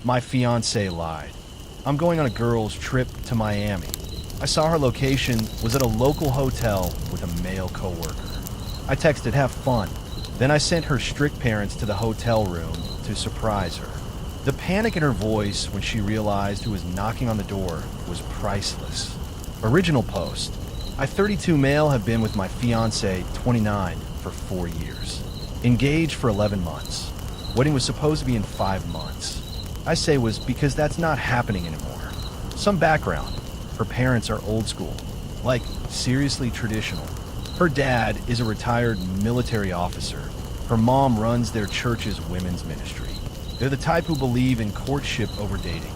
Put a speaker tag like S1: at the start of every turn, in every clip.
S1: My fiancé lied. I'm going on a girl's trip to Miami. I saw her location was at a local hotel with a male coworker. I texted, "Have fun." Then I sent her strict parents to the hotel room to surprise her. The panic in her voice when she realized who was knocking on the door was priceless. Original post. I, 32 male, have been with my fiancé, 29, for 4 years. Engaged for 11 months. Wedding was supposed to be in 5 months. I say was because that's not happening anymore. Some background. Her parents are old school. Like, seriously traditional. Her dad is a retired military officer. Her mom runs their church's women's ministry. They're the type who believe in courtship over dating.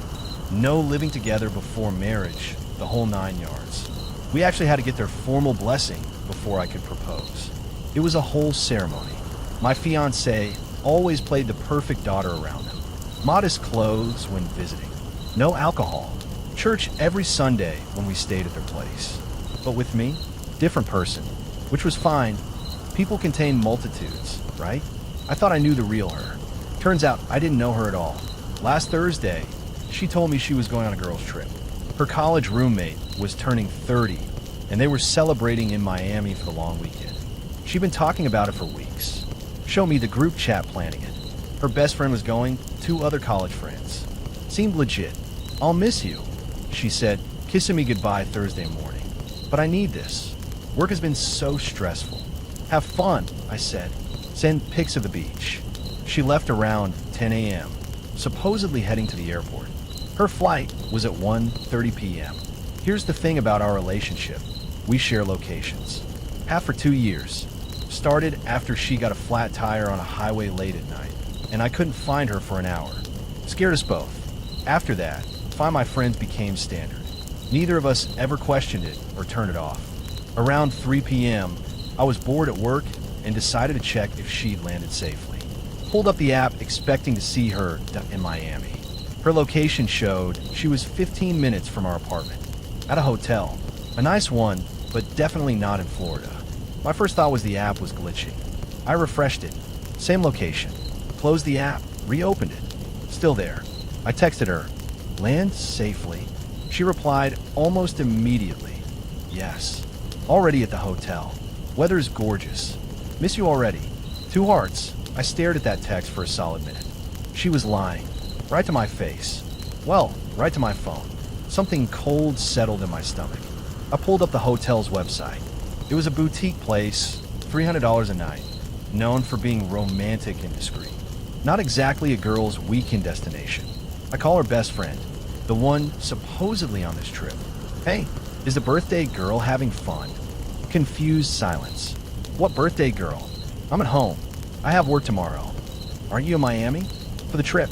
S1: No living together before marriage, the whole 9 yards. We actually had to get their formal blessing before I could propose. It was a whole ceremony. My fiancé always played the perfect daughter around him. Modest clothes when visiting. No alcohol. Church every Sunday when we stayed at their place. But with me, different person, which was fine. People contain multitudes, right? I thought I knew the real her. Turns out I didn't know her at all. Last Thursday, she told me she was going on a girl's trip. Her college roommate was turning 30, and they were celebrating in Miami for the long weekend. She'd been talking about it for weeks. Show me the group chat planning it. Her best friend was going, 2 other college friends. Seemed legit. "I'll miss you," she said, kissing me goodbye Thursday morning. "But I need this. Work has been so stressful." "Have fun," I said. "Send pics of the beach." She left around 10 a.m., supposedly heading to the airport. Her flight was at 1:30 p.m. Here's the thing about our relationship. We share locations. Have for 2 years. Started after she got a flat tire on a highway late at night, and I couldn't find her for an hour. Scared us both. After that, Find My Friends became standard. Neither of us ever questioned it or turned it off. Around 3 p.m., I was bored at work and decided to check if she'd landed safely. Pulled up the app expecting to see her in Miami. Her location showed she was 15 minutes from our apartment, at a hotel. A nice one, but definitely not in Florida. My first thought was the app was glitching. I refreshed it. Same location. Closed the app, reopened it. Still there. I texted her, "Land safely." She replied almost immediately, "Yes. Already at the hotel. Weather's gorgeous. Miss you already." 2 hearts. I stared at that text for a solid minute. She was lying. Right to my face. Well, right to my phone. Something cold settled in my stomach. I pulled up the hotel's website. It was a boutique place, $300 a night, known for being romantic and discreet. Not exactly a girl's weekend destination. I call her best friend, the one supposedly on this trip. "Hey, is the birthday girl having fun?" Confused silence. "What birthday girl? I'm at home. I have work tomorrow." "Aren't you in Miami?" "For the trip."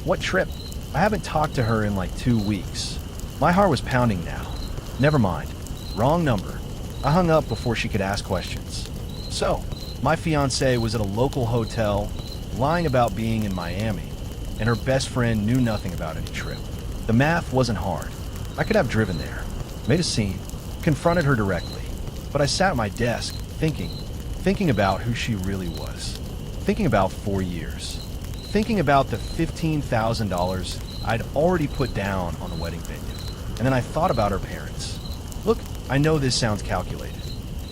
S1: "What trip?" I haven't talked to her in like 2 weeks. My heart was pounding now. Never mind. Wrong number. I hung up before she could ask questions. So, my fiancé was at a local hotel, lying about being in Miami, and her best friend knew nothing about any trip. The math wasn't hard. I could have driven there, made a scene, confronted her directly. But I sat at my desk, thinking about who she really was. Thinking about 4 years. Thinking about the $15,000 I'd already put down on the wedding venue. And then I thought about her parents. Look, I know this sounds calculated.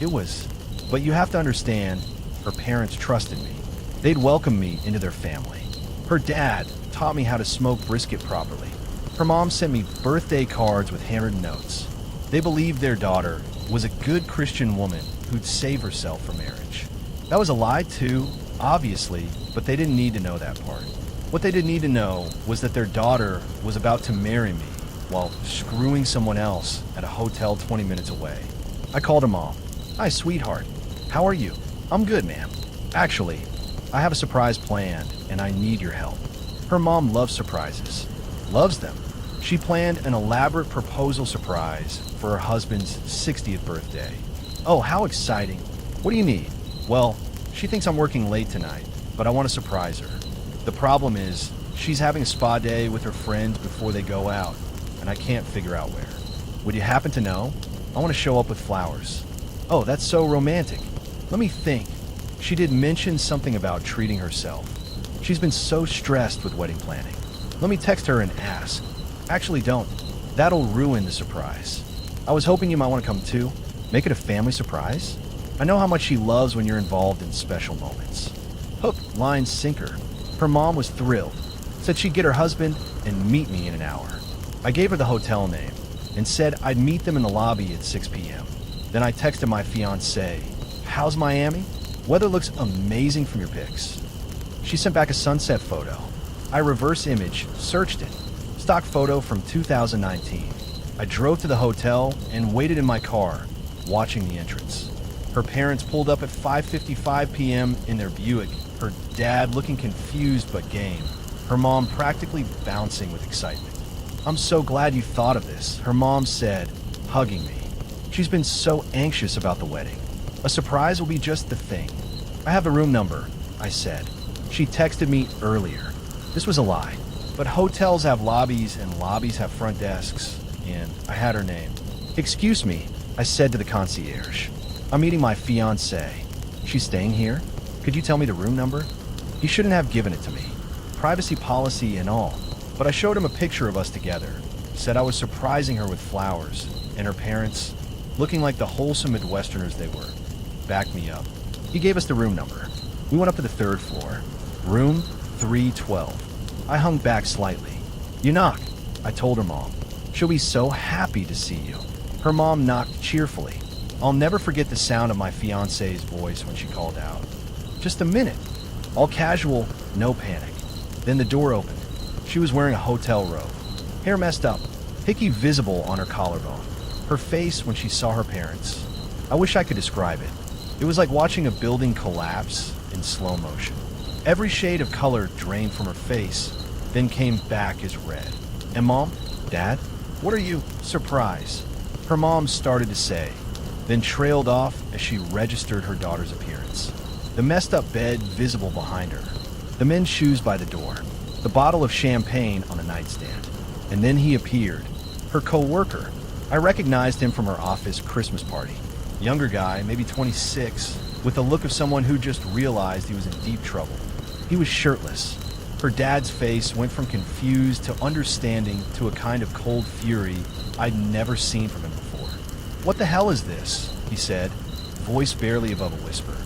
S1: It was. But you have to understand, her parents trusted me. They'd welcome me into their family. Her dad taught me how to smoke brisket properly. Her mom sent me birthday cards with handwritten notes. They believed their daughter was a good Christian woman who'd save herself for marriage. That was a lie too, obviously, but they didn't need to know that part. What they didn't need to know was that their daughter was about to marry me while screwing someone else at a hotel 20 minutes away. I called her mom. "Hi, sweetheart. How are you?" "I'm good, ma'am. Actually, I have a surprise planned, and I need your help." Her mom loves surprises. Loves them. She planned an elaborate proposal surprise for her husband's 60th birthday. "Oh, how exciting. What do you need?" "Well, she thinks I'm working late tonight, but I want to surprise her. The problem is, she's having a spa day with her friends before they go out, and I can't figure out where. Would you happen to know? I want to show up with flowers." "Oh, that's so romantic. Let me think." She did mention something about treating herself. She's been so stressed with wedding planning. Let me text her and ask. Actually, don't. That'll ruin the surprise. I was hoping you might want to come too. Make it a family surprise. I know how much she loves when you're involved in special moments. Hook, line, sinker. Her mom was thrilled. Said she'd get her husband and meet me in an hour. I gave her the hotel name and said I'd meet them in the lobby at 6 p.m. Then I texted my fiancée, "How's Miami? Weather looks amazing from your pics." She sent back a sunset photo. I reverse image, searched it. Stock photo from 2019. I drove to the hotel and waited in my car, watching the entrance. Her parents pulled up at 5:55 p.m. in their Buick, her dad looking confused but game, her mom practically bouncing with excitement. "I'm so glad you thought of this," her mom said, hugging me. "She's been so anxious about the wedding. A surprise will be just the thing." "I have the room number," I said. She texted me earlier. This was a lie, but hotels have lobbies and lobbies have front desks, and I had her name. "Excuse me," I said to the concierge. "I'm meeting my fiancée. She's staying here? Could you tell me the room number?" He shouldn't have given it to me. Privacy policy and all. But I showed him a picture of us together. Said I was surprising her with flowers, and her parents, looking like the wholesome Midwesterners they were, backed me up. He gave us the room number. We went up to the 3rd floor. Room 312. I hung back slightly. "You knock," I told her mom. "She'll be so happy to see you." Her mom knocked cheerfully. I'll never forget the sound of my fiancé's voice when she called out. "Just a minute." All casual, no panic. Then the door opened. She was wearing a hotel robe. Hair messed up, hickey visible on her collarbone. Her face when she saw her parents. I wish I could describe it. It was like watching a building collapse in slow motion. Every shade of color drained from her face, then came back as red. "And Mom? Dad? What are you?" "Surprise," her mom started to say, then trailed off as she registered her daughter's appearance. The messed up bed visible behind her. The men's shoes by the door. The bottle of champagne on the nightstand. And then he appeared. Her co-worker. I recognized him from her office Christmas party. Younger guy, maybe 26, with the look of someone who just realized he was in deep trouble. He was shirtless. Her dad's face went from confused to understanding to a kind of cold fury I'd never seen from him before. "What the hell is this?" he said, voice barely above a whisper.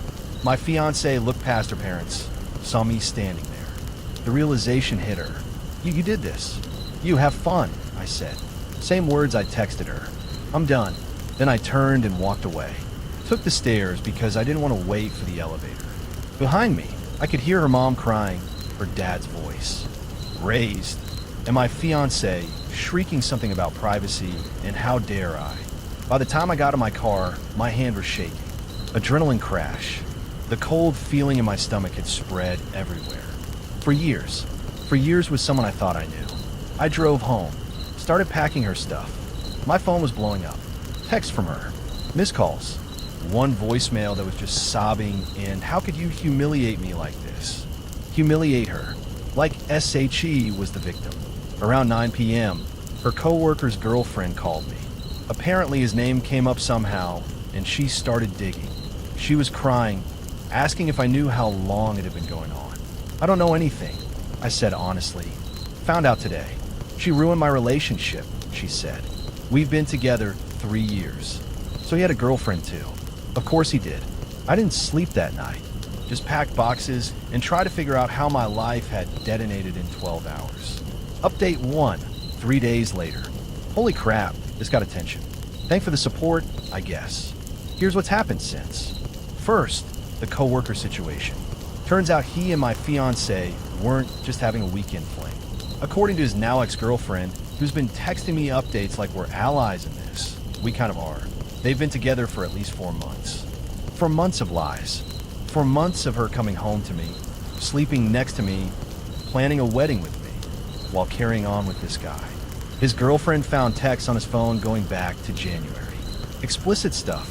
S1: My fiancée looked past her parents, saw me standing there. The realization hit her. You did this. You have fun," I said. Same words I texted her. "I'm done." Then I turned and walked away. Took the stairs because I didn't want to wait for the elevator. Behind me, I could hear her mom crying, her dad's voice raised, and my fiancée shrieking something about privacy and how dare I. By the time I got in my car, my hand was shaking. Adrenaline crash. The cold feeling in my stomach had spread everywhere. For years with someone I thought I knew. I drove home, started packing her stuff. My phone was blowing up. Text from her. Missed calls. One voicemail that was just sobbing and "How could you humiliate me like this?" Humiliate her. Like SHE was the victim. Around 9 p.m., her co-worker's girlfriend called me. Apparently his name came up somehow, and she started digging. She was crying, asking if I knew how long it had been going on. "I don't know anything," I said honestly. "Found out today. She ruined my relationship," she said. "We've been together 3 years. So he had a girlfriend too." Of course he did. I didn't sleep that night. Just packed boxes and tried to figure out how my life had detonated in 12 hours. Update 1, 3 days later. Holy crap, this got attention. Thanks for the support, I guess. Here's what's happened since. First, the co-worker situation. Turns out he and my fiancée weren't just having a weekend fling. According to his now ex-girlfriend, who's been texting me updates like we're allies in this, we kind of are. They've been together for at least 4 months. For months of lies. For months of her coming home to me, sleeping next to me, planning a wedding with me, while carrying on with this guy. His girlfriend found texts on his phone going back to January. Explicit stuff.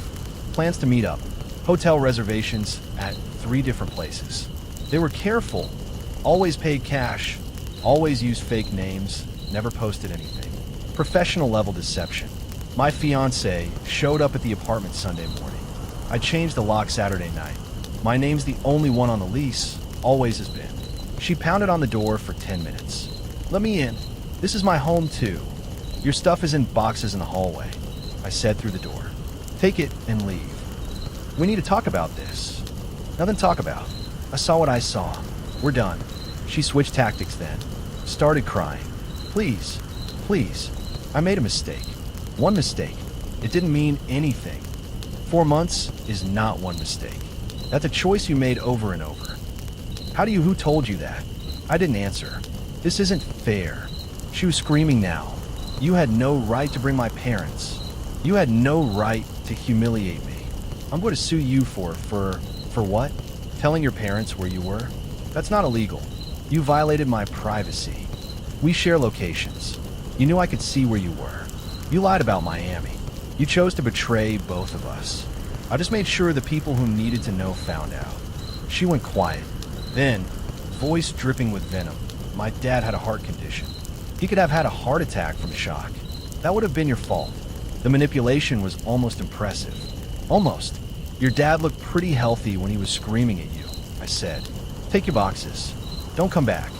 S1: Plans to meet up. Hotel reservations at 3 different places. They were careful. Always paid cash. Always used fake names. Never posted anything. Professional level deception. My fiancée showed up at the apartment Sunday morning. I changed the lock Saturday night. My name's the only one on the lease, always has been. She pounded on the door for 10 minutes. Let me in. This is my home too. Your stuff is in boxes in the hallway, I said through the door. Take it and leave. We need to talk about this. Nothing to talk about. I saw what I saw. We're done. She switched tactics then. Started crying. Please, please. I made a mistake. One mistake. It didn't mean anything. 4 months is not one mistake. That's a choice you made over and over. Who told you that? I didn't answer. This isn't fair. She was screaming now. You had no right to bring my parents. You had no right to humiliate me. I'm going to sue you for what? Telling your parents where you were? That's not illegal. You violated my privacy. We share locations. You knew I could see where you were. You lied about Miami. You chose to betray both of us. I just made sure the people who needed to know found out. She went quiet. Then, voice dripping with venom, my dad had a heart condition. He could have had a heart attack from shock. That would have been your fault. The manipulation was almost impressive. Almost. Your dad looked pretty healthy when he was screaming at you, I said. Take your boxes. Don't come back.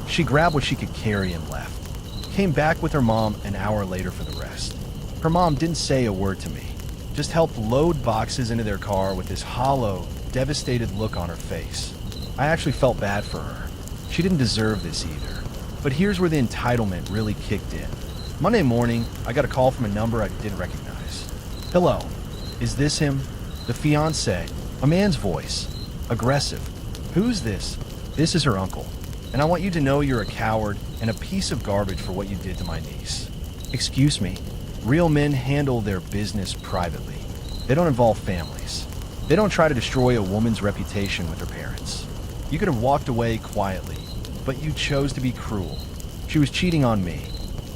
S1: She grabbed what she could carry and left. Came back with her mom an hour later for the rest. Her mom didn't say a word to me. Just helped load boxes into their car with this hollow, devastated look on her face. I actually felt bad for her. She didn't deserve this either. But here's where the entitlement really kicked in. Monday morning, I got a call from a number I didn't recognize. Hello. Is this him? The fiancé. A man's voice. Aggressive. Who's this? This is her uncle. And I want you to know you're a coward and a piece of garbage for what you did to my niece. Excuse me. Real men handle their business privately. They don't involve families. They don't try to destroy a woman's reputation with her parents. You could have walked away quietly, but you chose to be cruel. She was cheating on me.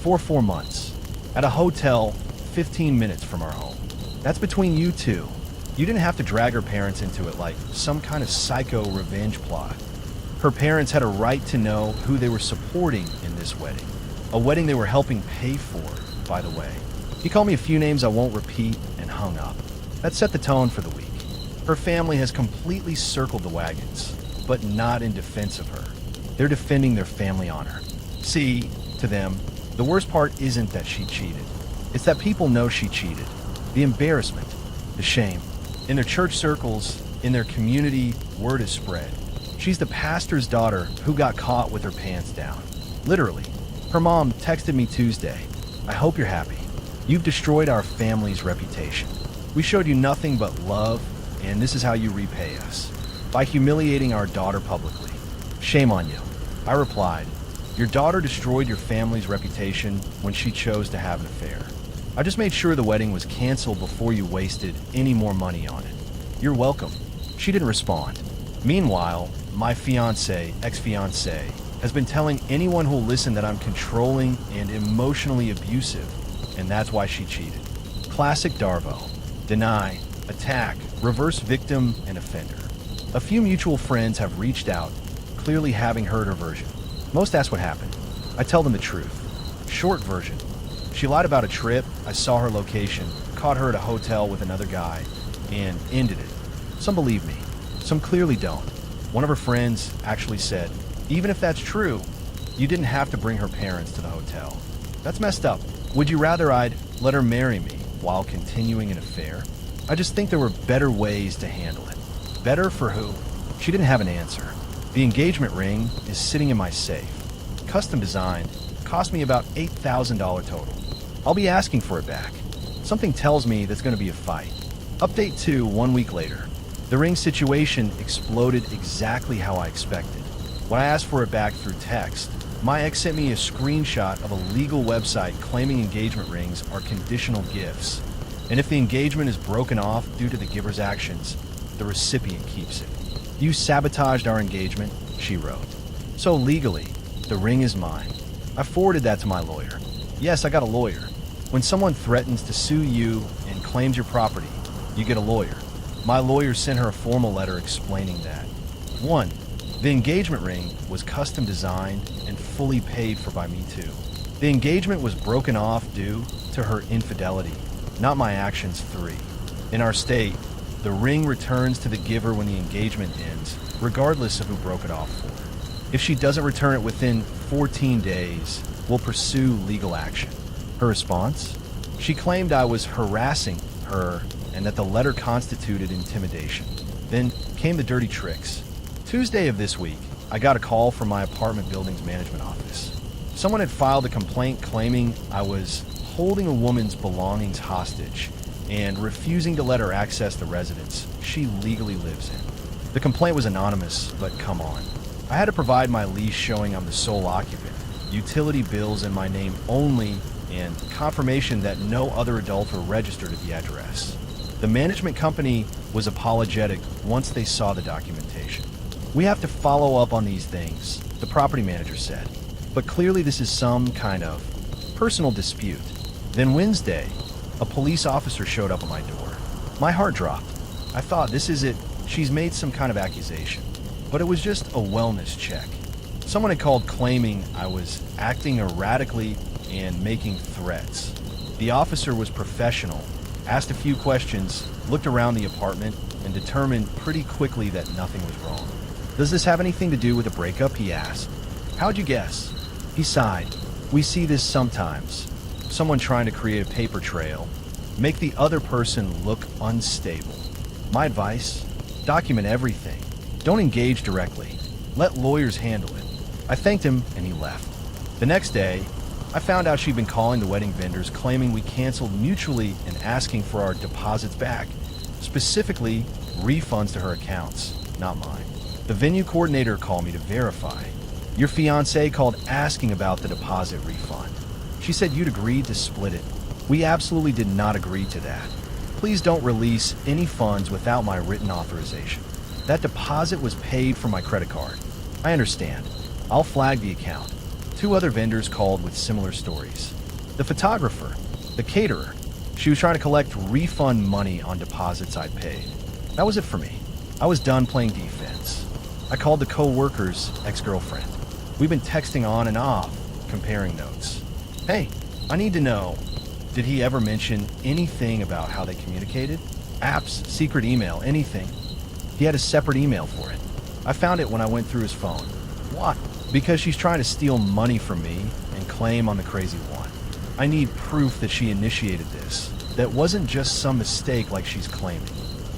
S1: For 4 months. At a hotel 15 minutes from our home. That's between you two. You didn't have to drag her parents into it like some kind of psycho revenge plot. Her parents had a right to know who they were supporting in this wedding. A wedding they were helping pay for, by the way. He called me a few names I won't repeat and hung up. That set the tone for the week. Her family has completely circled the wagons, but not in defense of her. They're defending their family honor. See, to them, the worst part isn't that she cheated. It's that people know she cheated. The embarrassment, the shame. In their church circles, in their community, word is spread. She's the pastor's daughter who got caught with her pants down. Literally. Her mom texted me Tuesday. I hope you're happy. You've destroyed our family's reputation. We showed you nothing but love, and this is how you repay us. By humiliating our daughter publicly. Shame on you. I replied, your daughter destroyed your family's reputation when she chose to have an affair. I just made sure the wedding was canceled before you wasted any more money on it. You're welcome. She didn't respond. Meanwhile, my ex-fiancé, has been telling anyone who'll listen that I'm controlling and emotionally abusive, and that's why she cheated. Classic Darvo. Deny, attack, reverse victim, and offender. A few mutual friends have reached out, clearly having heard her version. Most ask what happened. I tell them the truth. Short version. She lied about a trip, I saw her location, caught her at a hotel with another guy, and ended it. Some believe me. Some clearly don't. One of her friends actually said, even if that's true, you didn't have to bring her parents to the hotel. That's messed up. Would you rather I'd let her marry me while continuing an affair? I just think there were better ways to handle it. Better for who? She didn't have an answer. The engagement ring is sitting in my safe. Custom designed, cost me about $8,000 total. I'll be asking for it back. Something tells me there's going to be a fight. Update 2 1 week later. The ring situation exploded exactly how I expected. When I asked for it back through text, my ex sent me a screenshot of a legal website claiming engagement rings are conditional gifts. And if the engagement is broken off due to the giver's actions, the recipient keeps it. You sabotaged our engagement, she wrote. So legally, the ring is mine. I forwarded that to my lawyer. Yes, I got a lawyer. When someone threatens to sue you and claims your property, you get a lawyer. My lawyer sent her a formal letter explaining that. 1. The engagement ring was custom designed and fully paid for by me too. The engagement was broken off due to her infidelity, not my actions. 3. In our state, the ring returns to the giver when the engagement ends, regardless of who broke it off for. If she doesn't return it within 14 days, we'll pursue legal action. Her response? She claimed I was harassing her and that the letter constituted intimidation. Then came the dirty tricks. Tuesday of this week, I got a call from my apartment building's management office. Someone had filed a complaint claiming I was holding a woman's belongings hostage and refusing to let her access the residence she legally lives in. The complaint was anonymous, but come on. I had to provide my lease showing I'm the sole occupant, utility bills in my name only, and confirmation that no other adults were registered at the address. The management company was apologetic once they saw the documentation. We have to follow up on these things, the property manager said. But clearly this is some kind of personal dispute. Then Wednesday, a police officer showed up at my door. My heart dropped. I thought, this is it. She's made some kind of accusation. But it was just a wellness check. Someone had called claiming I was acting erratically and making threats. The officer was professional, asked a few questions, looked around the apartment, and determined pretty quickly that nothing was wrong. Does this have anything to do with a breakup? He asked. How'd you guess? He sighed. We see this sometimes. Someone trying to create a paper trail, make the other person look unstable. My advice? Document everything. Don't engage directly. Let lawyers handle it. I thanked him and he left. The next day, I found out she'd been calling the wedding vendors claiming we canceled mutually and asking for our deposits back, specifically refunds to her accounts, not mine. The venue coordinator called me to verify. Your fiancé called asking about the deposit refund. She said you'd agreed to split it. We absolutely did not agree to that. Please don't release any funds without my written authorization. That deposit was paid from my credit card. I understand. I'll flag the account. 2 other vendors called with similar stories. The photographer, the caterer, she was trying to collect refund money on deposits I'd paid. That was it for me. I was done playing defense. I called the co-worker's ex-girlfriend. We've been texting on and off, comparing notes. Hey, I need to know, did he ever mention anything about how they communicated? Apps, secret email, anything? He had a separate email for it. I found it when I went through his phone. Why? Because she's trying to steal money from me and claim I'm the crazy one. I need proof that she initiated this. That wasn't just some mistake like she's claiming.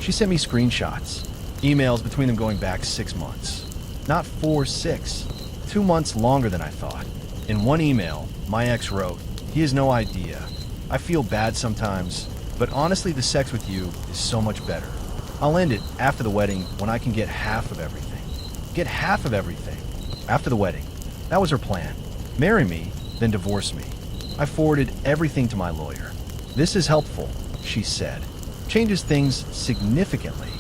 S1: She sent me screenshots, emails between them going back 6 months. Not 4, 6. 2 months longer than I thought. In one email, my ex wrote, "He has no idea. I feel bad sometimes, but honestly the sex with you is so much better. I'll end it after the wedding when I can get half of everything." Get half of everything. After the wedding. That was her plan. Marry me, then divorce me. I forwarded everything to my lawyer. This is helpful, she said. Changes things significantly.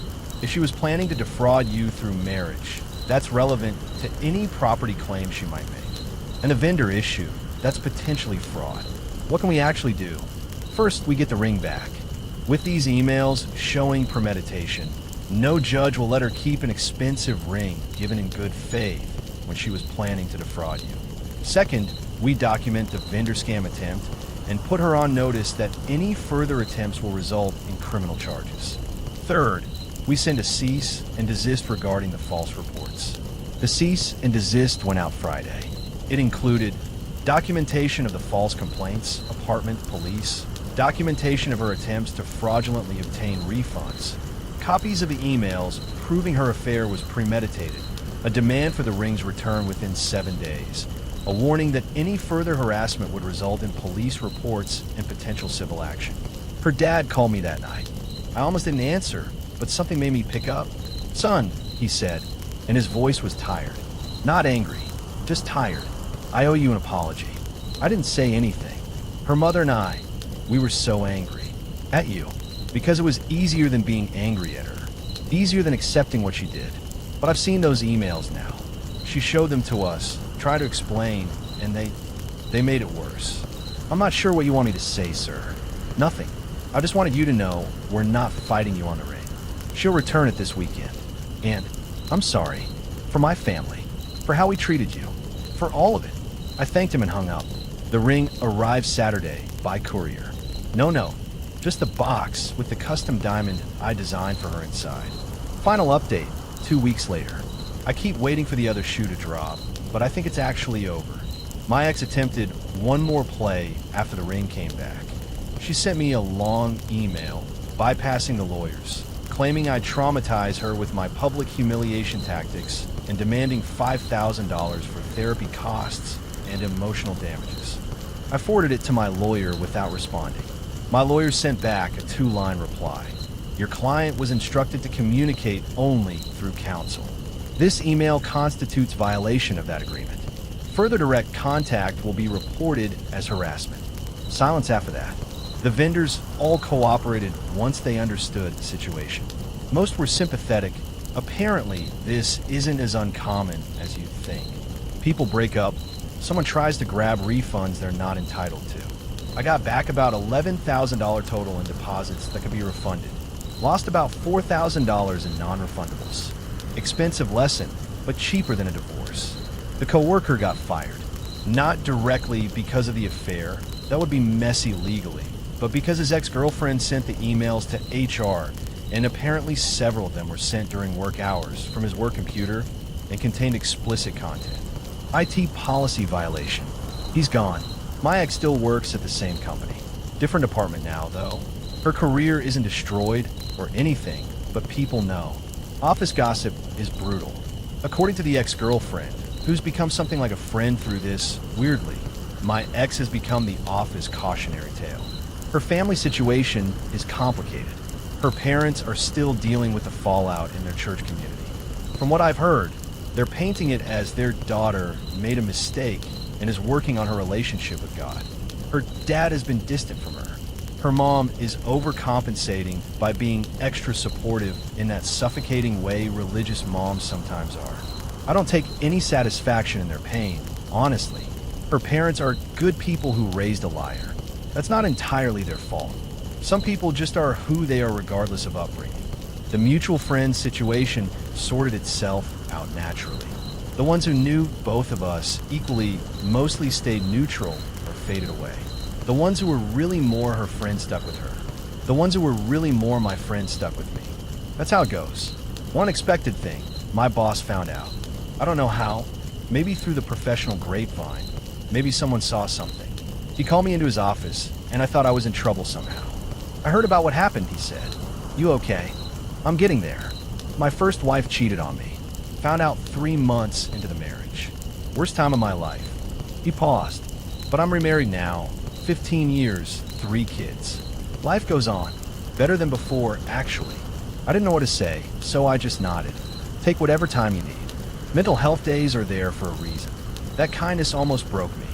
S1: If she was planning to defraud you through marriage, that's relevant to any property claim she might make. And a vendor issue, that's potentially fraud. What can we actually do? First, we get the ring back. With these emails showing premeditation, no judge will let her keep an expensive ring given in good faith when she was planning to defraud you. Second, we document the vendor scam attempt and put her on notice that any further attempts will result in criminal charges. Third, we send a cease and desist regarding the false reports. The cease and desist went out Friday. It included documentation of the false complaints, apartment, police, documentation of her attempts to fraudulently obtain refunds, copies of the emails proving her affair was premeditated, a demand for the ring's return within 7 days, a warning that any further harassment would result in police reports and potential civil action. Her dad called me that night. I almost didn't answer, but something made me pick up. "Son," he said, and his voice was tired. Not angry, just tired. "I owe you an apology." I didn't say anything. Her mother and I, we were so angry. At you. Because it was easier than being angry at her. Easier than accepting what she did. But I've seen those emails now. She showed them to us, tried to explain, and they made it worse. "I'm not sure what you want me to say, sir." "Nothing. I just wanted you to know we're not fighting you on the ring. She'll return it this weekend. And I'm sorry. For my family. For how we treated you. For all of it." I thanked him and hung up. The ring arrived Saturday by courier. No, just the box with the custom diamond I designed for her inside. Final update, 2 weeks later. I keep waiting for the other shoe to drop. but I think it's actually over. My ex attempted one more play after the ring came back. She sent me a long email, bypassing the lawyers, claiming I'd traumatize her with my public humiliation tactics and demanding $5,000 for therapy costs and emotional damages. I forwarded it to my lawyer without responding. My lawyer sent back a 2-line reply. Your client was instructed to communicate only through counsel. This email constitutes violation of that agreement. Further direct contact will be reported as harassment. Silence after that. The vendors all cooperated once they understood the situation. Most were sympathetic. Apparently, this isn't as uncommon as you'd think. People break up. Someone tries to grab refunds they're not entitled to. I got back about $11,000 total in deposits that could be refunded. Lost about $4,000 in non-refundables. Expensive lesson, but cheaper than a divorce. The coworker got fired. Not directly because of the affair. That would be messy legally. But because his ex-girlfriend sent the emails to HR, and apparently several of them were sent during work hours from his work computer and contained explicit content. IT policy violation. He's gone. My ex still works at the same company. Different department now, though. Her career isn't destroyed or anything, but people know. Office gossip is brutal. According to the ex-girlfriend, who's become something like a friend through this, weirdly, my ex has become the office cautionary tale. Her family situation is complicated. Her parents are still dealing with the fallout in their church community. From what I've heard, they're painting it as their daughter made a mistake and is working on her relationship with God. Her dad has been distant from her. Her mom is overcompensating by being extra supportive in that suffocating way religious moms sometimes are. I don't take any satisfaction in their pain, honestly. Her parents are good people who raised a liar. That's not entirely their fault. Some people just are who they are regardless of upbringing. The mutual friend situation sorted itself out naturally. The ones who knew both of us equally mostly stayed neutral or faded away. The ones who were really more her friend stuck with her. The ones who were really more my friend stuck with me. That's how it goes. One expected thing, my boss found out. I don't know how. Maybe through the professional grapevine. Maybe someone saw something. He called me into his office, and I thought I was in trouble somehow. I heard about what happened, he said. You okay? I'm getting there. My first wife cheated on me. Found out 3 months into the marriage. Worst time of my life. He paused. But I'm remarried now. 15 years, 3 kids. Life goes on. Better than before, actually. I didn't know what to say, so I just nodded. Take whatever time you need. Mental health days are there for a reason. That kindness almost broke me.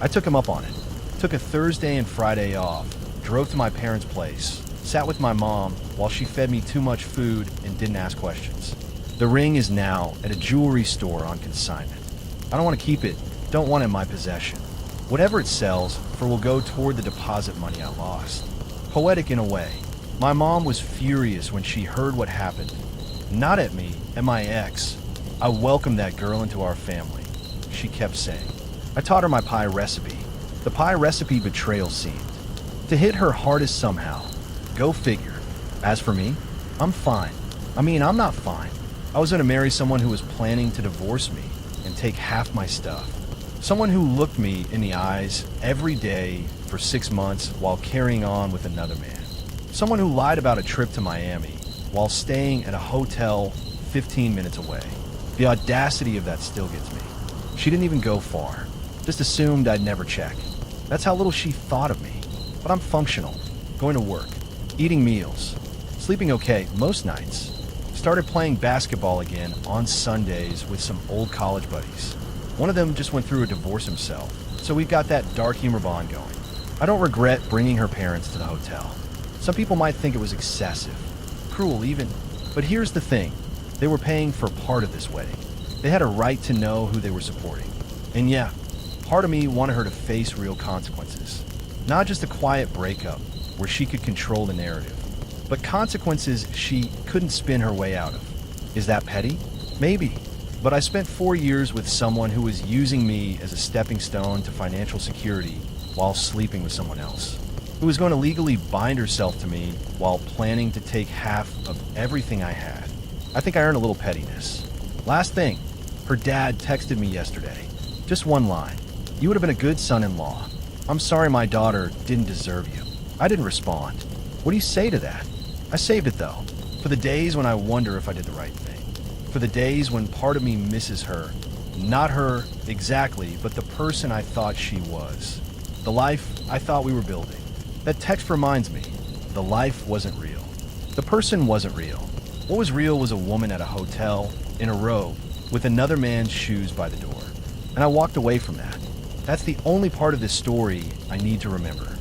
S1: I took him up on it. Took a Thursday and Friday off. Drove to my parents' place. Sat with my mom while she fed me too much food and didn't ask questions. The ring is now at a jewelry store on consignment. I don't want to keep it. Don't want it in my possession. Whatever it sells for will go toward the deposit money I lost. Poetic in a way. My mom was furious when she heard what happened. Not at me, at my ex. I welcomed that girl into our family, she kept saying. I taught her my pie recipe. The pie recipe betrayal seemed to hit her hardest somehow. Go figure. As for me, I'm fine. I'm not fine. I was going to marry someone who was planning to divorce me and take half my stuff. Someone who looked me in the eyes every day for 6 months while carrying on with another man. Someone who lied about a trip to Miami while staying at a hotel 15 minutes away. The audacity of that still gets me. She didn't even go far. Just assumed I'd never check. That's how little she thought of me. But I'm functional. Going to work. Eating meals. Sleeping okay most nights. Started playing basketball again on Sundays with some old college buddies. One of them just went through a divorce himself, so we've got that dark humor bond going. I don't regret bringing her parents to the hotel. Some people might think it was excessive. Cruel even. But here's the thing. They were paying for part of this wedding. They had a right to know who they were supporting. And yeah, part of me wanted her to face real consequences. Not just a quiet breakup where she could control the narrative, but consequences she couldn't spin her way out of. Is that petty? Maybe. But I spent 4 years with someone who was using me as a stepping stone to financial security while sleeping with someone else. Who was going to legally bind herself to me while planning to take half of everything I had. I think I earned a little pettiness. Last thing, Her dad texted me yesterday. Just one line. You would have been a good son-in-law. I'm sorry my daughter didn't deserve you. I didn't respond. What do you say to that? I saved it though. For the days when I wonder if I did the right thing. For the days when part of me misses her. Not her exactly, but the person I thought she was. The life I thought we were building. That text reminds me, the life wasn't real. The person wasn't real. What was real was a woman at a hotel, in a robe, with another man's shoes by the door. And I walked away from that. That's the only part of this story I need to remember.